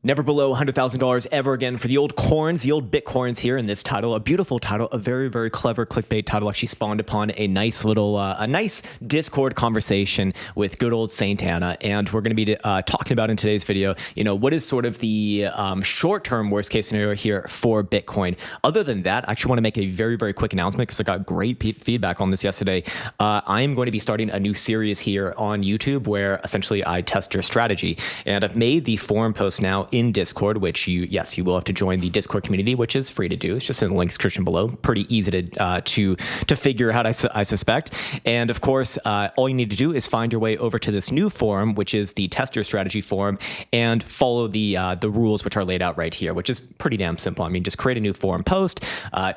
Never below $100,000 ever again for the old coins, the old Bitcoins here in this title. A beautiful title, a very, very clever clickbait title actually spawned upon a nice little, a nice Discord conversation with good old Saint Anna. And we're going to be talking about in today's video, what is sort of the short-term worst case scenario here for Bitcoin. Other than that, I actually want to make a very, very quick announcement because I got great feedback on this yesterday. I am going to be starting a new series here on YouTube where essentially I test your strategy. And I've made the forum post now in Discord, which you will have to join the Discord community, which is free to do. It's just in the link description below. Pretty easy to figure out, I suspect. And of course, all you need to do is find your way over to this new forum, which is the Test Your Strategy forum, and follow the rules which are laid out right here, which is pretty damn simple. I mean, just create a new forum post,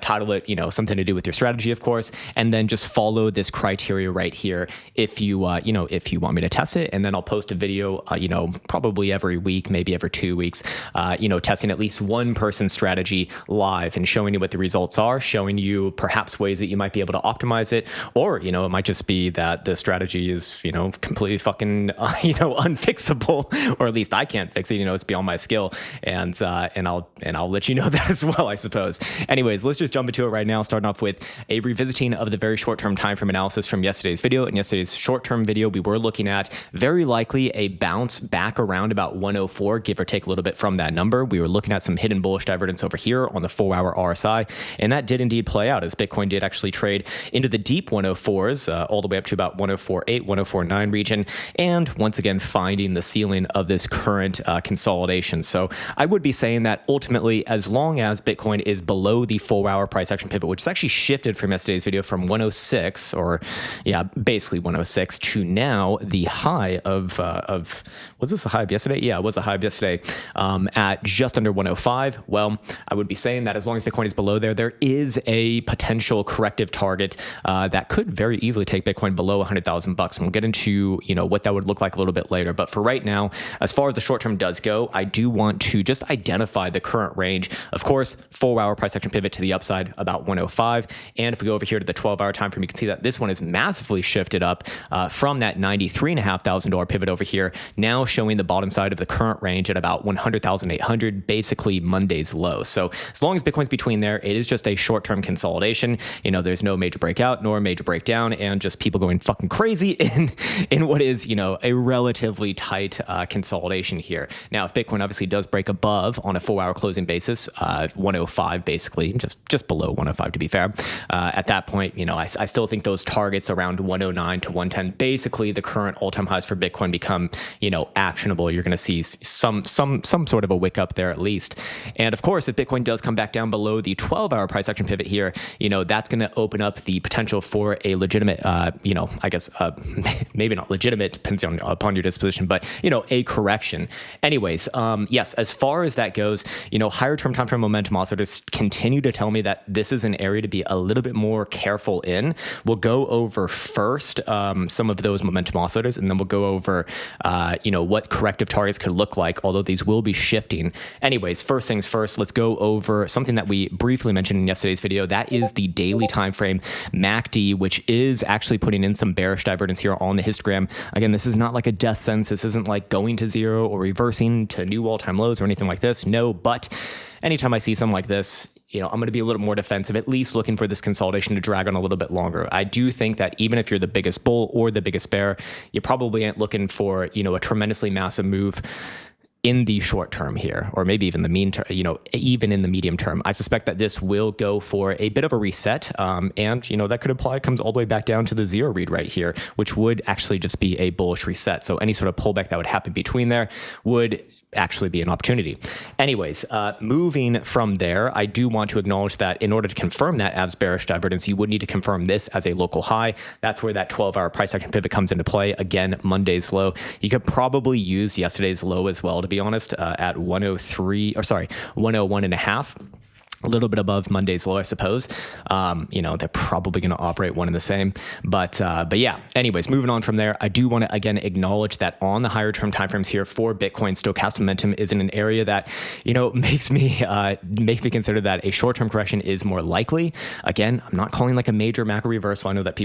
title it, something to do with your strategy, of course, and then just follow this criteria right here if you if you want me to test it. And then I'll post a video, probably every week, maybe every 2 weeks, testing at least one person's strategy live and showing you what the results are, showing you perhaps ways that you might be able to optimize it, or, it might just be that the strategy is, completely fucking, unfixable, or at least I can't fix it, it's beyond my skill. And I'll let you know that as well, I suppose. Anyways, let's just jump into it right now, starting off with a revisiting of the very short-term time frame analysis from yesterday's video. In yesterday's short-term video, we were looking at very likely a bounce back around about 104, give or take a little bit from that number. We were looking at some hidden bullish divergence over here on the 4-hour RSI, and that did indeed play out as Bitcoin did actually trade into the deep 104s, all the way up to about 104.8, 104.9 region, and once again finding the ceiling of this current consolidation. So I would be saying that ultimately, as long as Bitcoin is below the 4-hour price action pivot, which is actually shifted from yesterday's video from 106, or basically 106, to now the high of was this the high of yesterday? Yeah, it was a high of yesterday. At just under 105. Well, I would be saying that as long as Bitcoin is below there is a potential corrective target that could very easily take Bitcoin below $100,000. And we'll get into, what that would look like a little bit later. But for right now, as far as the short term does go, I do want to just identify the current range. Of course, 4-hour price action pivot to the upside about 105. And if we go over here to the 12-hour time frame, you can see that this one is massively shifted up from that $93,500 pivot over here, now showing the bottom side of the current range at about 100,800, basically Monday's low. So as long as Bitcoin's between there, it is just a short-term consolidation. There's no major breakout nor major breakdown, and just people going fucking crazy in what is, a relatively tight consolidation here. Now, if Bitcoin obviously does break above on a 4-hour closing basis, 105 basically, just below 105 to be fair, at that point, I still think those targets around 109 to 110, basically the current all-time highs for Bitcoin become, actionable. You're going to see some sort of a wick up there at least. And of course, if Bitcoin does come back down below the 12-hour price action pivot here, that's going to open up the potential for a legitimate, I guess, maybe not legitimate, depends upon your disposition, but, a correction. Anyways, yes, as far as that goes, higher term time frame momentum oscillators continue to tell me that this is an area to be a little bit more careful in. We'll go over first some of those momentum oscillators, and then we'll go over, what corrective targets could look like, although these will be shifting. Anyways, first things first, let's go over something that we briefly mentioned in yesterday's video. That is the daily time frame MACD, which is actually putting in some bearish divergence here on the histogram. Again, this is not like a death sentence. This isn't like going to zero or reversing to new all-time lows or anything like this. No, but anytime I see something like this, I'm going to be a little more defensive, at least looking for this consolidation to drag on a little bit longer. I do think that even if you're the biggest bull or the biggest bear, you probably ain't looking for, a tremendously massive move in the short term here, or maybe even the mean term, even in the medium term. I suspect that this will go for a bit of a reset. And, that could imply it comes all the way back down to the zero read right here, which would actually just be a bullish reset. So any sort of pullback that would happen between there would actually be an opportunity. Anyways, moving from there, I do want to acknowledge that in order to confirm that as bearish divergence, you would need to confirm this as a local high. That's where that 12-hour price action pivot comes into play. Again, Monday's low. You could probably use yesterday's low as well, to be honest, at 101.5. a little bit above Monday's low, I suppose. They're probably going to operate one and the same. But yeah, anyways, moving on from there, I do want to, again, acknowledge that on the higher term timeframes here for Bitcoin, stochastic momentum is in an area that, makes me consider that a short-term correction is more likely. Again, I'm not calling like a major macro reversal. I know that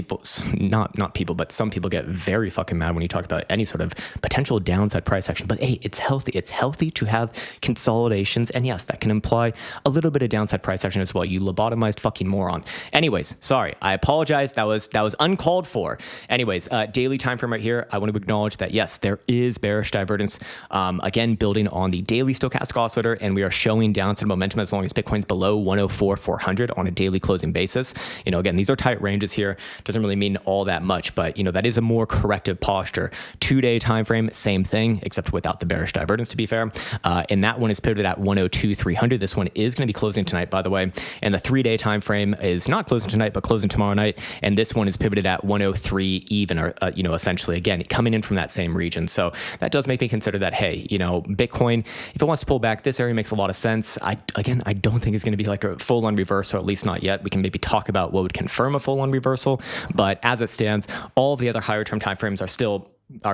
but some people get very fucking mad when you talk about any sort of potential downside price action. But hey, it's healthy. It's healthy to have consolidations. And yes, that can imply a little bit of downside price action as well, you lobotomized fucking moron. Anyways, sorry, I apologize. That was uncalled for. Anyways, daily time frame right here, I want to acknowledge that yes, there is bearish divergence, again, building on the daily stochastic oscillator, and we are showing downside momentum as long as Bitcoin's below 104,400 on a daily closing basis. Again, these are tight ranges here. Doesn't really mean all that much, but that is a more corrective posture. 2-day time frame, same thing, except without the bearish divergence, to be fair. And that one is pivoted at 102,300. This one is going to be closing tonight, by the way, and the 3-day time frame is not closing tonight but closing tomorrow night, and this one is pivoted at 103 even, or essentially, again, coming in from that same region. So that does make me consider that, hey, Bitcoin, if it wants to pull back, this area makes a lot of sense. I don't think it's going to be like a full-on reversal, at least not yet. We can maybe talk about what would confirm a full-on reversal, but as it stands, all of the other higher term timeframes are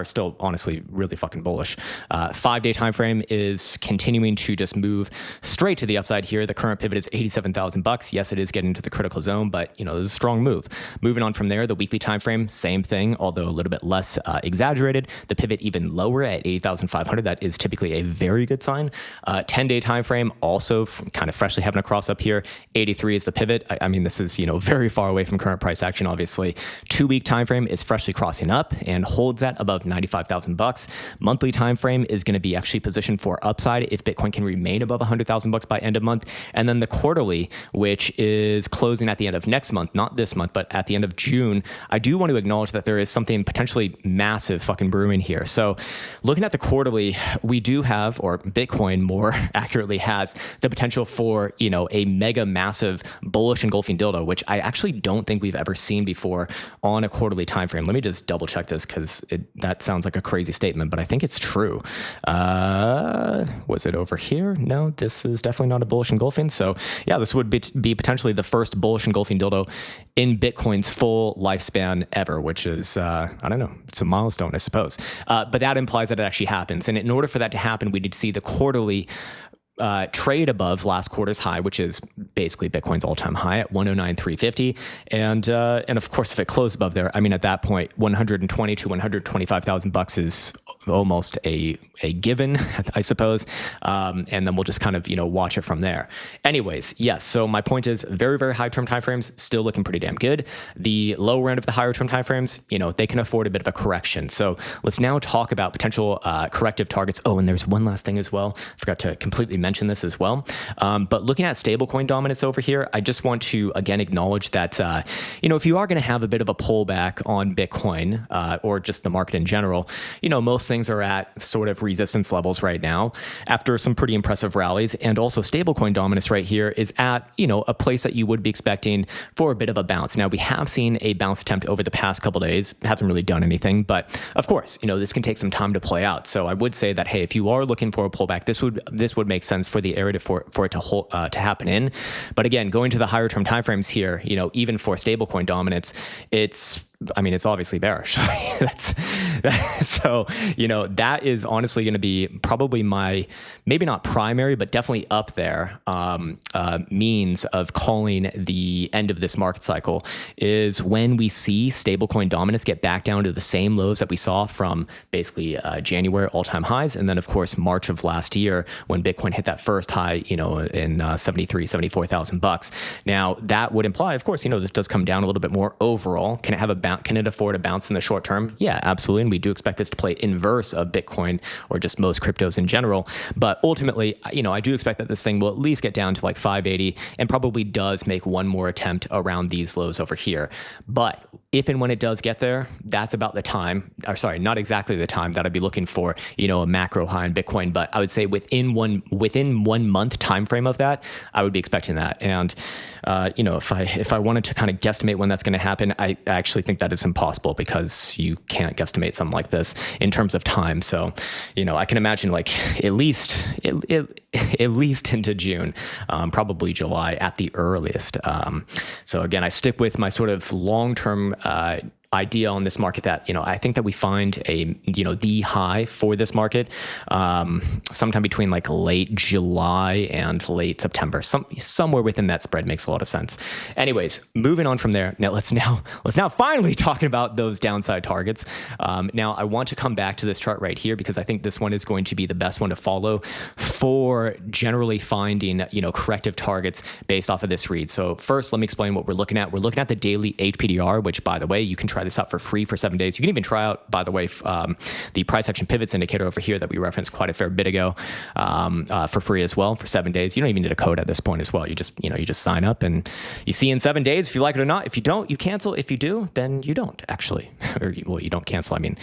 still honestly really fucking bullish. 5-day time frame is continuing to just move straight to the upside here. The current pivot is $87,000. Yes, it is getting to the critical zone, but this is a strong move. Moving on from there, the weekly time frame, same thing, although a little bit less exaggerated. The pivot even lower at 80,500. That is typically a very good sign. 10-day time frame also kind of freshly having a cross up here. 83 is the pivot. I mean, this is very far away from current price action. Obviously, 2-week time frame is freshly crossing up and holds that above $95,000. Monthly time frame is going to be actually positioned for upside if Bitcoin can remain above $100,000 by end of month. And then the quarterly, which is closing at the end of next month, not this month, but at the end of June, I do want to acknowledge that there is something potentially massive fucking brewing here. So looking at the quarterly, we do have, or Bitcoin more accurately has, the potential for, a mega massive bullish engulfing dildo, which I actually don't think we've ever seen before on a quarterly time frame. Let me just double check this because that sounds like a crazy statement, but I think it's true. Was it over here? No, this is definitely not a bullish engulfing. So yeah, this would be potentially the first bullish engulfing dildo in Bitcoin's full lifespan ever, which is, I don't know, it's a milestone, I suppose. But that implies that it actually happens. And in order for that to happen, we need to see the quarterly trade above last quarter's high, which is basically Bitcoin's all-time high at 109,350, and of course, if it closed above there, I mean, at that point, 120 to 125,000 bucks is almost a given, I suppose, and then we'll just kind of watch it from there. Anyways, yes. So my point is, very very high term timeframes still looking pretty damn good. The lower end of the higher term timeframes, they can afford a bit of a correction. So let's now talk about potential corrective targets. Oh, and there's one last thing as well. I forgot to completely mention this as well. But looking at stablecoin dominance over here, I just want to again acknowledge that, if you are going to have a bit of a pullback on Bitcoin or just the market in general, most things are at sort of resistance levels right now after some pretty impressive rallies. And also stablecoin dominance right here is at, a place that you would be expecting for a bit of a bounce. Now, we have seen a bounce attempt over the past couple of days, haven't really done anything, but of course, this can take some time to play out. So I would say that, hey, if you are looking for a pullback, this would make sense for the area for it to happen in. But again, going to the higher term timeframes here, even for stablecoin dominance, it's obviously bearish. So, that is honestly going to be probably my, maybe not primary, but definitely up there, means of calling the end of this market cycle is when we see stablecoin dominance get back down to the same lows that we saw from basically January all-time highs. And then of course, March of last year when Bitcoin hit that first high, in 74,000 bucks. Now that would imply, of course, this does come down a little bit more overall. Can it afford a bounce in the short term? Yeah, absolutely. And we do expect this to play inverse of Bitcoin or just most cryptos in general. But ultimately, I do expect that this thing will at least get down to like 580 and probably does make one more attempt around these lows over here. But if and when it does get there, that's about the time, or sorry, not exactly the time that I'd be looking for, a macro high in Bitcoin. But I would say within 1 month time frame of that, I would be expecting that. And if I wanted to kind of guesstimate when that's going to happen, I actually think that is impossible because you can't guesstimate something like this in terms of time. So, I can imagine like at least at least into June, probably July at the earliest. So again, I stick with my sort of long-term idea on this market that, I think that we find the high for this market sometime between like late July and late September. Somewhere within that spread makes a lot of sense. Anyways, moving on from there. Now let's finally talk about those downside targets. Now I want to come back to this chart right here because I think this one is going to be the best one to follow for generally finding, corrective targets based off of this read. So first, let me explain what we're looking at. We're looking at the daily HPDR, which by the way, you can try this out for free for 7 days. You can even try out, by the way, the price action pivots indicator over here that we referenced quite a fair bit ago for free as well for 7 days. You don't even need a code at this point as well. You just sign up and you see in 7 days if you like it or not. If you don't, you cancel. If you do, then you don't actually, or you don't cancel. I mean,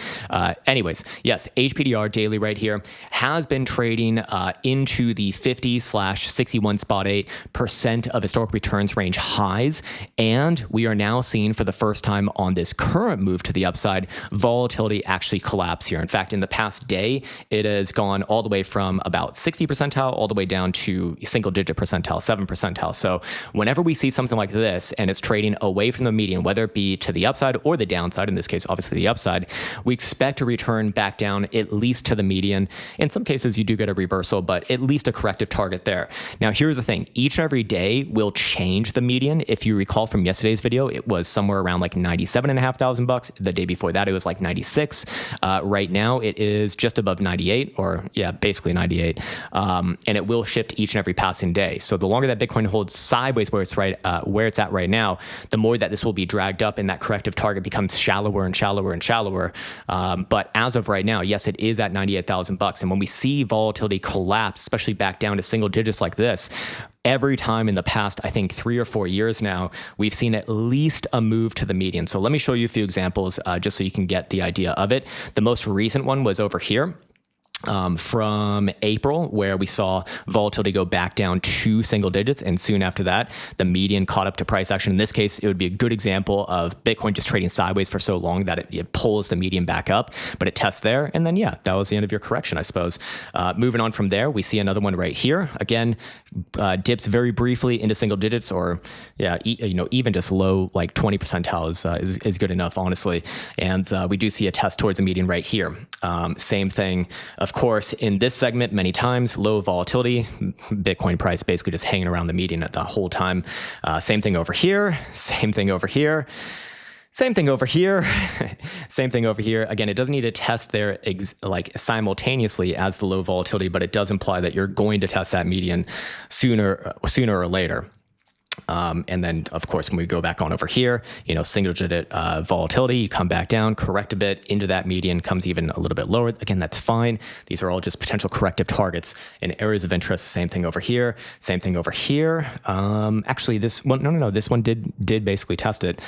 anyways, yes, HPDR daily right here has been trading into the 50/61.8% of historical returns range highs, and we are now seeing for the first time on this current move to the upside, volatility actually collapse here. In fact, in the past day, it has gone all the way from about 60 percentile all the way down to single digit percentile, 7 percentile. So whenever we see something like this and it's trading away from the median, whether it be to the upside or the downside, in this case, obviously the upside, we expect to return back down at least to the median. In some cases, you do get a reversal, but at least a corrective target there. Now, here's the thing. Each and every day will change the median. If you recall from yesterday's video, it was somewhere around like 97,500 bucks. The day before that, it was like 96. Right now, it is just above 98, or basically 98. And it will shift each and every passing day. So the longer that Bitcoin holds sideways where it's at right now, the more that this will be dragged up and that corrective target becomes shallower and shallower and shallower. But as of right now, yes, it is at 98,000 bucks. And when we see volatility collapse, especially back down to single digits like this, every time in the past, I think 3 or 4 years now, we've seen at least a move to the median. So let me show you a few examples just so you can get the idea of it. The most recent one was over here. From April, where we saw volatility go back down to single digits, and soon after that, the median caught up to price action. In this case, it would be a good example of Bitcoin just trading sideways for so long that it pulls the median back up, but it tests there, and then that was the end of your correction, I suppose. Moving on from there, we see another one right here. Again, dips very briefly into single digits, or even just low like 20 percentile is good enough, honestly. And we do see a test towards the median right here. Same thing. Of course, in this segment, many times, low volatility, Bitcoin price basically just hanging around the median at the whole time. Same thing over here, same thing over here. Same thing over here. Same thing over here. Again, it doesn't need to test there like simultaneously as the low volatility, but it does imply that you're going to test that median sooner or later. And then, of course, when we go back on over here, single digit volatility, you come back down, correct a bit into that median, comes even a little bit lower. Again, that's fine. These are all just potential corrective targets in areas of interest. Same thing over here. Same thing over here. Actually, this one, no. This one did basically test it.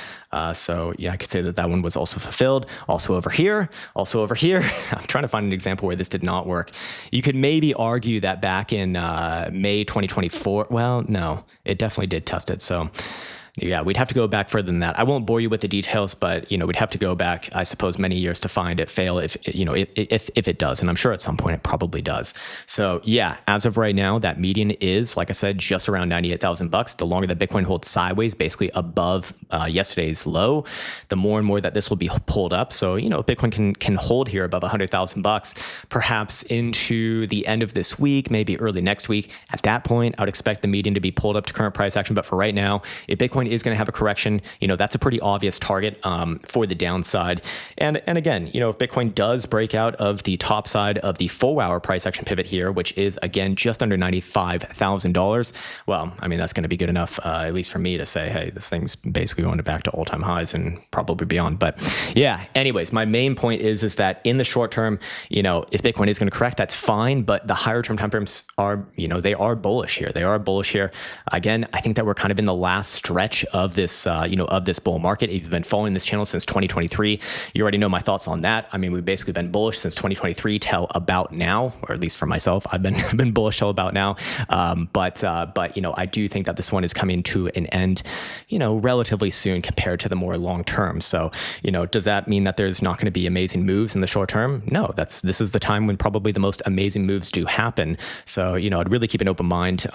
So I could say that one was also fulfilled. Also over here. Also over here. I'm trying to find an example where this did not work. You could maybe argue that back in May 2024. Well, no, it definitely did test it. So we'd have to go back further than that. I won't bore you with the details, but we'd have to go back, I suppose, many years to find it fail if it does, and I'm sure at some point it probably does. So as of right now, that median is, like I said, just around 98,000 bucks. The longer that Bitcoin holds sideways, basically above yesterday's low, the more and more that this will be pulled up. So Bitcoin can hold here above 100,000 bucks, perhaps into the end of this week, maybe early next week. At that point, I would expect the median to be pulled up to current price action. But for right now, if Bitcoin is going to have a correction, that's a pretty obvious target for the downside. And again, if Bitcoin does break out of the top side of the 4-hour price action pivot here, which is again just under $95,000, well, I mean, that's going to be good enough, at least for me, to say, hey, this thing's basically going back to all-time highs and probably beyond. But anyways, my main point is that in the short term, if Bitcoin is going to correct, that's fine. But the higher term timeframes are, they are bullish here. They are bullish here. Again, I think that we're kind of in the last stretch stretch of this, of this bull market. If you've been following this channel since 2023, you already know my thoughts on that. I mean, we've basically been bullish since 2023 till about now, or at least for myself, I've been bullish till about now. But I do think that this one is coming to an end, relatively soon compared to the more long term. So, does that mean that there's not going to be amazing moves in the short term? No, this is the time when probably the most amazing moves do happen. So, I'd really keep an open mind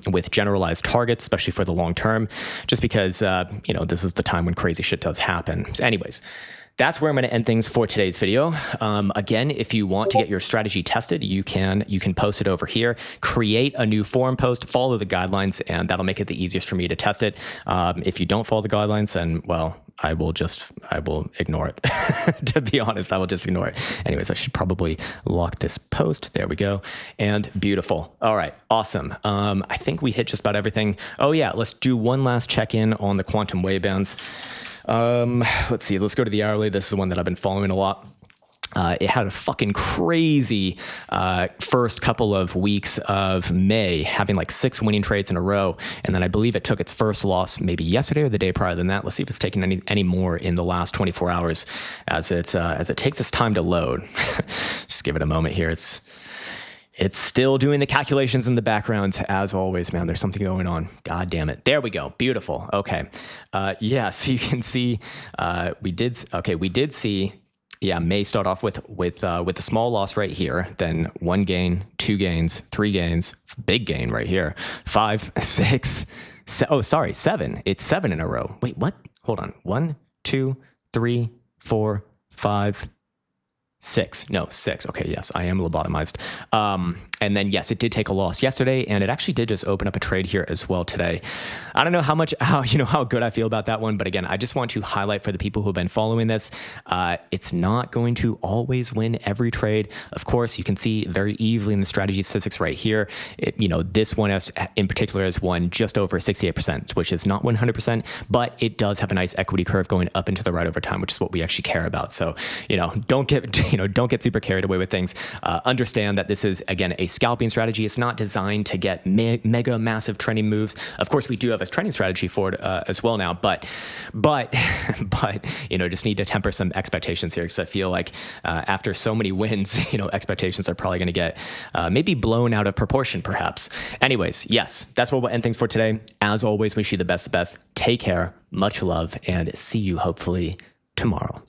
with generalized targets, especially for the long term, just because, this is the time when crazy shit does happen. So anyways, that's where I'm going to end things for today's video. Again, if you want to get your strategy tested, you can post it over here, create a new forum post, follow the guidelines, and that'll make it the easiest for me to test it. If you don't follow the guidelines, then, well, I will ignore it. To be honest, I will just ignore it. Anyways, I should probably lock this post. There we go. And beautiful. All right. Awesome. I think we hit just about everything. Oh yeah. Let's do one last check-in on the quantum wave bands. Let's see. Let's go to the hourly. This is one that I've been following a lot. It had a fucking crazy first couple of weeks of May, having like 6 winning trades in a row. And then I believe it took its first loss maybe yesterday or the day prior than that. Let's see if it's taken any more in the last 24 hours as it takes its time to load. Just give it a moment here. It's still doing the calculations in the background as always, man. There's something going on. God damn it. There we go. Beautiful. Okay. Yeah. So you can see, we did see. Yeah, May start off with a small loss right here, then 1 gain, 2 gains, 3 gains, big gain right here, 5, 6, 7. It's 7 in a row. Wait, what? Hold on. 1, 2, 3, 4, 5, 6. No, 6. Okay, yes, I am lobotomized. And then yes, it did take a loss yesterday, and it actually did just open up a trade here as well today. I don't know how good I feel about that one, but again, I just want to highlight for the people who have been following this, it's not going to always win every trade. Of course, you can see very easily in the strategy statistics right here. This one in particular has won just over 68%, which is not 100%, but it does have a nice equity curve going up and to the right over time, which is what we actually care about. So, don't get super carried away with things. Understand that this is, again, a scalping strategy. It's not designed to get mega massive trending moves. Of course, we do have a trending strategy for it as well now, but just need to temper some expectations here, because I feel like after so many wins, expectations are probably going to get maybe blown out of proportion, perhaps. Anyways, yes, that's where we'll end things for today. As always, wish you the best of the best. Take care, much love, and see you hopefully tomorrow.